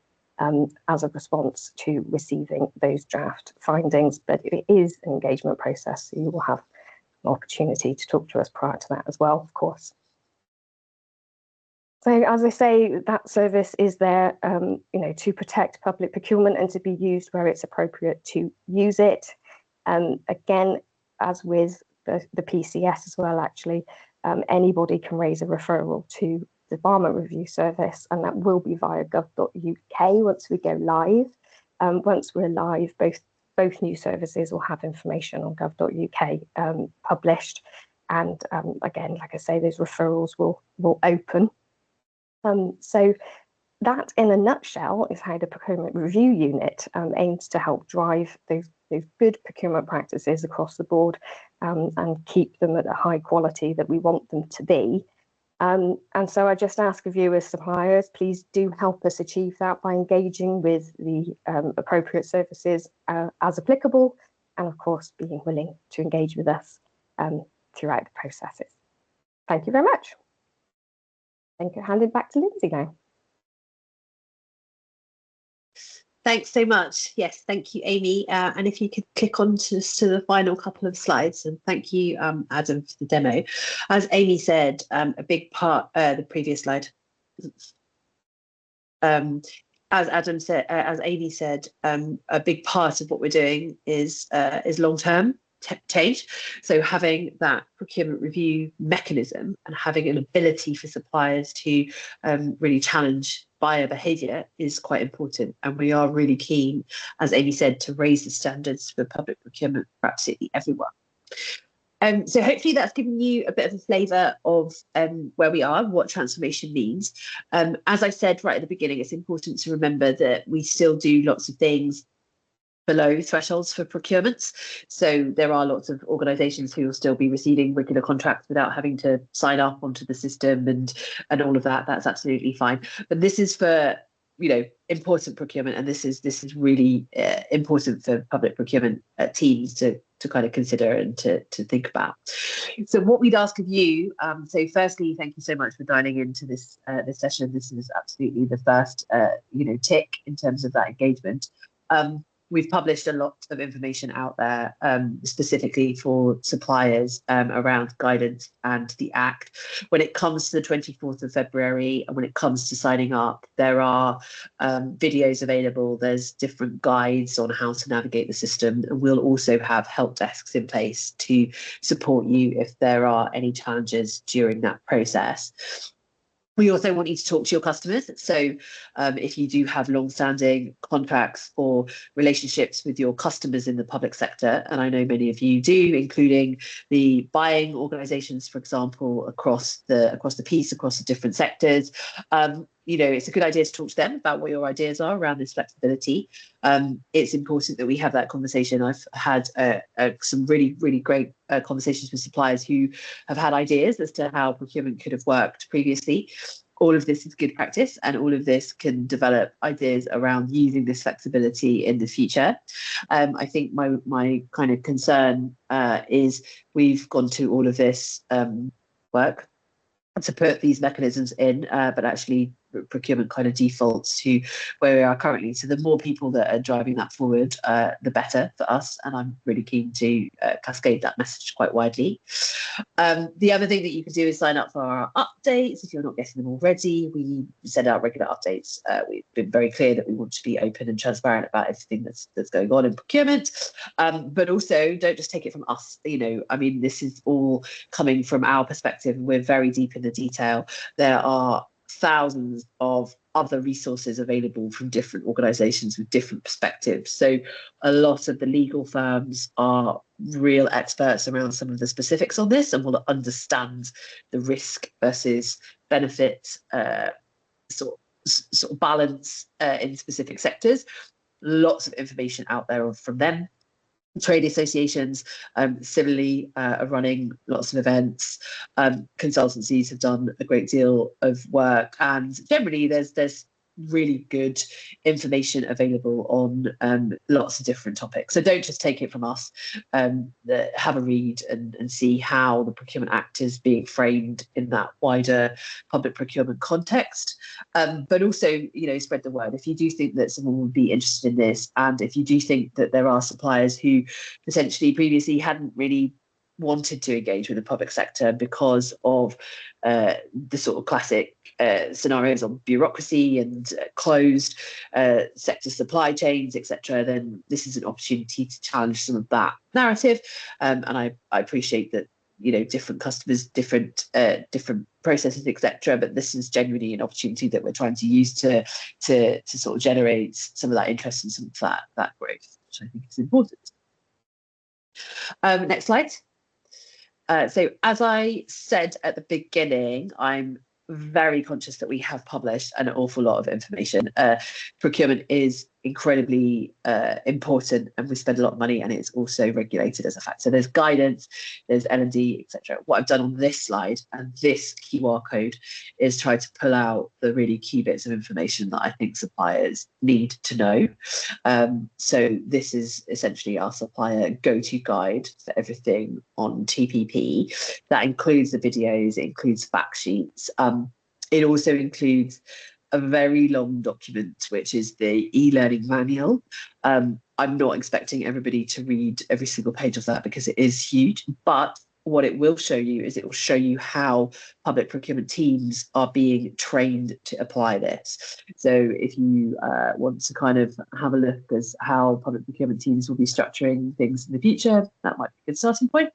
as a response to receiving those draft findings. But it is an engagement process, so you will have an opportunity to talk to us prior to that as well, of course. So as I say, that service is there to protect public procurement and to be used where it's appropriate to use it. Again, as with the PCS as well, actually, anybody can raise a referral to the Debarment Review Service, and that will be via gov.uk once we go live. Once we're live, both new services will have information on gov.uk published. And again, like I say, those referrals will open. So that, in a nutshell, is how the Procurement Review Unit aims to help drive those good procurement practices across the board and keep them at a high quality that we want them to be. And so I just ask of you as suppliers, please do help us achieve that by engaging with the appropriate services as applicable, and of course being willing to engage with us throughout the processes. Thank you very much. Thank you. Hand it back to Lindsay now. Thanks so much. Yes, thank you, Amy. And if you could click on to the final couple of slides, and thank you, Adam, for the demo. As Amy said, a big part, the previous slide. As Adam said, as Amy said, a big part of what we're doing is long-term change. So having that procurement review mechanism and having an ability for suppliers to really challenge buyer behaviour is quite important. And we are really keen, as Amy said, to raise the standards for public procurement for absolutely everyone. So hopefully that's given you a bit of a flavour of where we are, what transformation means. As I said right at the beginning, it's important to remember that we still do lots of things below thresholds for procurements. So there are lots of organisations who will still be receiving regular contracts without having to sign up onto the system and all of that. That's absolutely fine. But this is for important procurement, and this is really important for public procurement teams to kind of consider and to think about. So what we'd ask of you, so firstly, thank you so much for dialing into this session. This is absolutely the first tick in terms of that engagement. We've published a lot of information out there specifically for suppliers around guidance and the Act. When it comes to the 24th of February and when it comes to signing up, there are videos available. There's different guides on how to navigate the system. And we'll also have help desks in place to support you if there are any challenges during that process. We also want you to talk to your customers. So if you do have long-standing contracts or relationships with your customers in the public sector, and I know many of you do, including the buying organisations, for example, across the piece, across the different sectors, it's a good idea to talk to them about what your ideas are around this flexibility. It's important that we have that conversation. I've had some really, really great conversations with suppliers who have had ideas as to how procurement could have worked previously. All of this is good practice, and all of this can develop ideas around using this flexibility in the future. I think my kind of concern is we've gone to all of this work to put these mechanisms in, but actually procurement kind of defaults to where we are currently. So the more people that are driving that forward, the better for us. And I'm really keen to cascade that message quite widely. The other thing that you can do is sign up for our updates if you're not getting them already. We send out regular updates. We've been very clear that we want to be open and transparent about everything that's going on in procurement. But also, don't just take it from us. I mean, this is all coming from our perspective. We're very deep in the detail. There are thousands of other resources available from different organizations with different perspectives. So a lot of the legal firms are real experts around some of the specifics on this and will understand the risk versus benefit sort of balance in specific sectors. Lots of information out there from them. Trade associations similarly are running lots of events. Consultancies have done a great deal of work, and generally there's really good information available on lots of different topics. So don't just take it from us. Have a read and see how the Procurement Act is being framed in that wider public procurement context. But also, spread the word. If you do think that someone would be interested in this, and if you do think that there are suppliers who potentially previously hadn't really wanted to engage with the public sector because of the sort of classic scenarios on bureaucracy and closed sector supply chains, etc., then this is an opportunity to challenge some of that narrative. And I appreciate that different customers, different processes, etc. But this is genuinely an opportunity that we're trying to use to sort of generate some of that interest and some of that growth, which I think is important. Next slide. So as I said at the beginning, I'm very conscious that we have published an awful lot of information. Procurement is incredibly important, and we spend a lot of money, and it's also regulated as a fact. So there's guidance, there's L&D, etc. What I've done on this slide and this QR code is try to pull out the really key bits of information that I think suppliers need to know. So this is essentially our supplier go-to guide for everything on TPP. That includes the videos, it includes fact sheets. It also includes a very long document, which is the e-learning manual. I'm not expecting everybody to read every single page of that because it is huge, but what it will show you is it will show you how public procurement teams are being trained to apply this. So if you want to kind of have a look as how public procurement teams will be structuring things in the future, that might be a good starting point.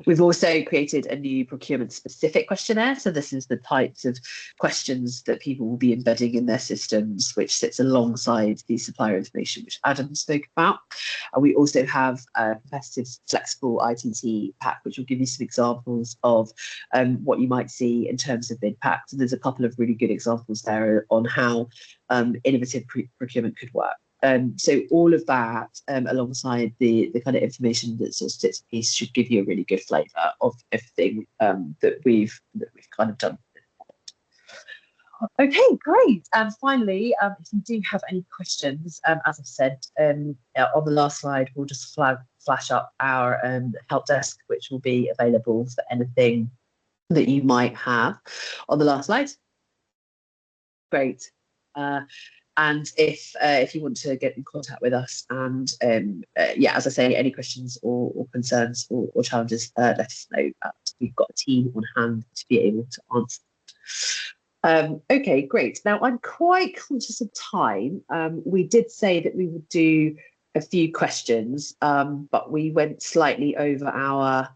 We've also created a new procurement specific questionnaire. So this is the types of questions that people will be embedding in their systems, which sits alongside the supplier information, which Adam spoke about. And we also have a competitive flexible ITT pack, which will give you some examples of what you might see in terms of bid packs. And there's a couple of really good examples there on how innovative procurement could work. So all of that alongside the kind of information that sort of sits in piece should give you a really good flavour of everything that we've kind of done. Okay, great. And finally, if you do have any questions, as I've said on the last slide, we'll just flash up our help desk, which will be available for anything that you might have on the last slide. Great. And if you want to get in contact with us, and as I say, any questions or concerns or challenges, let us know. We've got a team on hand to be able to answer. Okay, great. Now I'm quite conscious of time. We did say that we would do a few questions, but we went slightly over our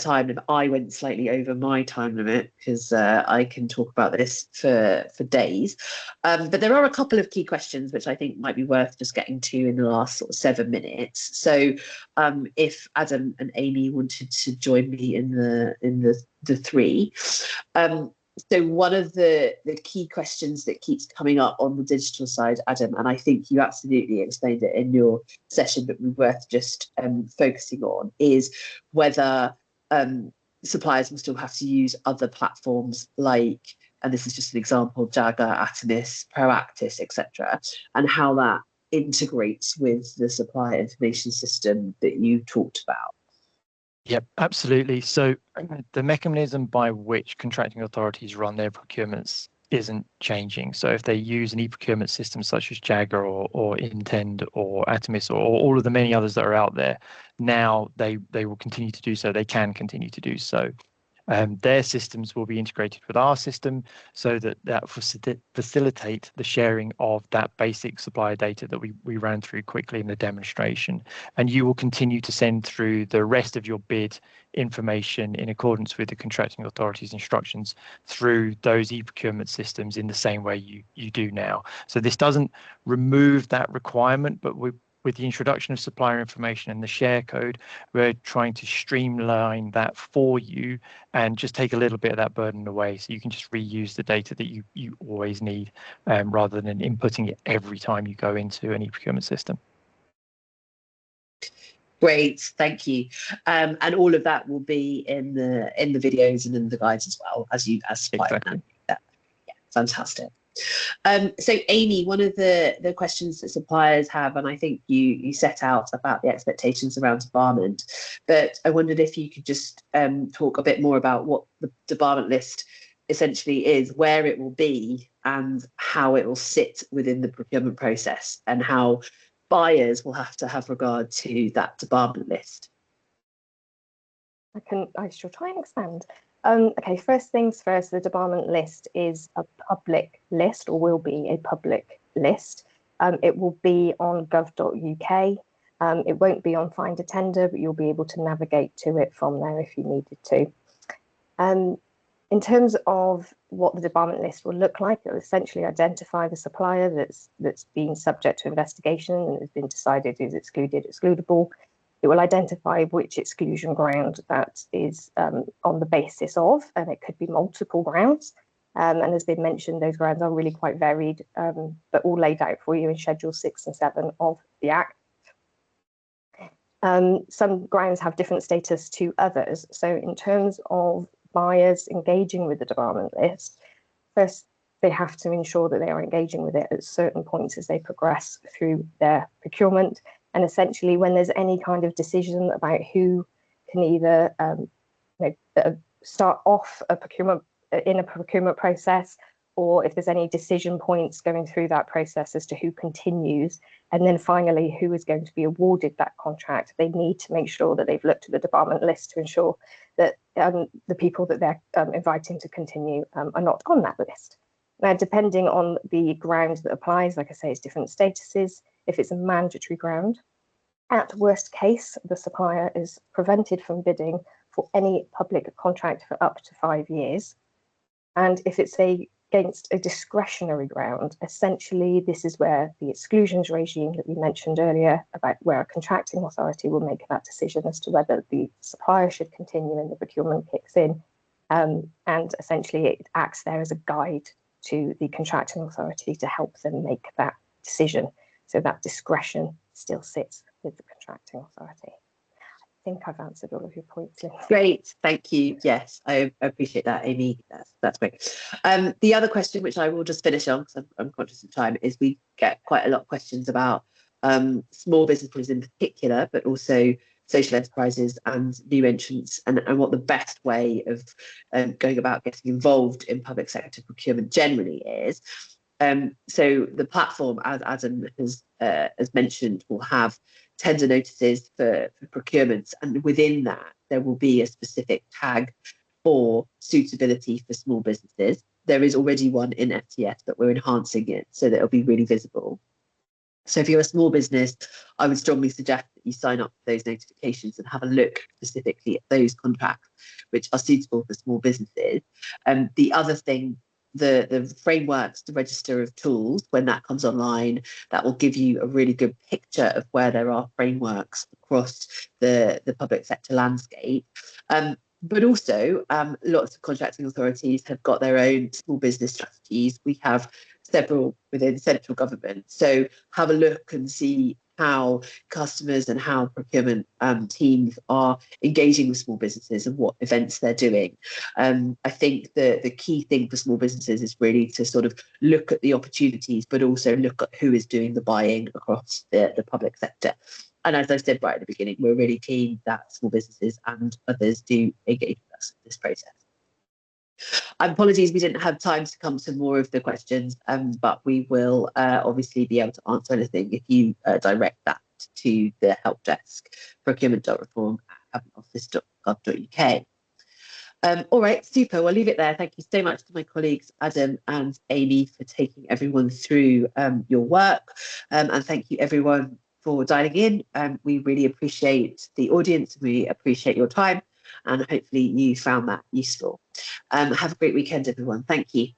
time limit. I went slightly over my time limit because I can talk about this for days. But there are a couple of key questions which I think might be worth just getting to in the last sort of 7 minutes. So if Adam and Amy wanted to join me in the three. So one of the key questions that keeps coming up on the digital side, Adam, and I think you absolutely explained it in your session, but we're worth just focusing on, is whether suppliers will still have to use other platforms like, and this is just an example, Jagger, Atomis, Proactis, etc., and how that integrates with the supplier information system that you talked about. Yep, absolutely. So the mechanism by which contracting authorities run their procurements isn't changing. So if they use an e-procurement system such as Jagger or Intend or Atomis or all of the many others that are out there, now they will continue to do so. They can continue to do so. Their systems will be integrated with our system so that facilitate the sharing of that basic supplier data that we ran through quickly in the demonstration. And you will continue to send through the rest of your bid information in accordance with the contracting authority's instructions through those e-procurement systems in the same way you do now. So this doesn't remove that requirement, but with the introduction of supplier information and the share code, we're trying to streamline that for you and just take a little bit of that burden away, so you can just reuse the data that you always need, rather than inputting it every time you go into an e-procurement system. Great, thank you. And all of that will be in the videos and in the guides as well, as Exactly. Yeah, fantastic. So Amy, one of the questions that suppliers have, and I think you set out about the expectations around debarment, but I wondered if you could just talk a bit more about what the debarment list essentially is, where it will be, and how it will sit within the procurement process, and how buyers will have to have regard to that debarment list. I shall try and expand. Okay, first things first, the debarment list is a public list, or will be a public list. It will be on gov.uk. It won't be on Find a Tender, but you'll be able to navigate to it from there if you needed to. In terms of what the debarment list will look like, it will essentially identify the supplier that's been subject to investigation and has been decided is excluded, excludable. It will identify which exclusion ground that is on the basis of, and it could be multiple grounds. And as been mentioned, those grounds are really quite varied, but all laid out for you in Schedule 6 and 7 of the Act. Some grounds have different status to others. So in terms of buyers engaging with the debarment list, first, they have to ensure that they are engaging with it at certain points as they progress through their procurement. And essentially, when there's any kind of decision about who can either start off a procurement process, or if there's any decision points going through that process as to who continues, and then finally who is going to be awarded that contract, they need to make sure that they've looked at the debarment list to ensure that the people that they're inviting to continue are not on that list. Now, depending on the ground that applies, like I say, it's different statuses. If it's a mandatory ground, at worst case, the supplier is prevented from bidding for any public contract for up to 5 years. And if it's against a discretionary ground, essentially this is where the exclusions regime that we mentioned earlier, about where a contracting authority will make that decision as to whether the supplier should continue and the procurement kicks in. And essentially it acts there as a guide to the contracting authority to help them make that decision. So that discretion still sits with the contracting authority. I think I've answered all of your points, Lindsay. Great, thank you. Yes, I appreciate that, Amy. That's great. The other question, which I will just finish on because I'm conscious of time, is we get quite a lot of questions about small businesses in particular, but also social enterprises and new entrants, and what the best way of going about getting involved in public sector procurement generally is. So the platform, as Adam has mentioned, will have tender notices for procurements, and within that there will be a specific tag for suitability for small businesses. There is already one in FTS, but we're enhancing it so that it'll be really visible. So if you're a small business, I would strongly suggest that you sign up for those notifications and have a look specifically at those contracts which are suitable for small businesses. And the other thing, the frameworks, the register of tools, when that comes online, that will give you a really good picture of where there are frameworks across the public sector landscape. But also, lots of contracting authorities have got their own small business strategies. We have several within central government. So have a look and see how customers and how procurement teams are engaging with small businesses and what events they're doing. I think the key thing for small businesses is really to sort of look at the opportunities, but also look at who is doing the buying across the public sector. And as I said right at the beginning, we're really keen that small businesses and others do engage with us in this process. Apologies, we didn't have time to come to more of the questions, but we will obviously be able to answer anything if you direct that to the help desk, procurement.reform@cabinetoffice.gov.uk. All right, super. We'll leave it there. Thank you so much to my colleagues, Adam and Amy, for taking everyone through your work. And thank you, everyone, for dialing in. We really appreciate the audience. We appreciate your time. And hopefully you found that useful. Have a great weekend, everyone. Thank you.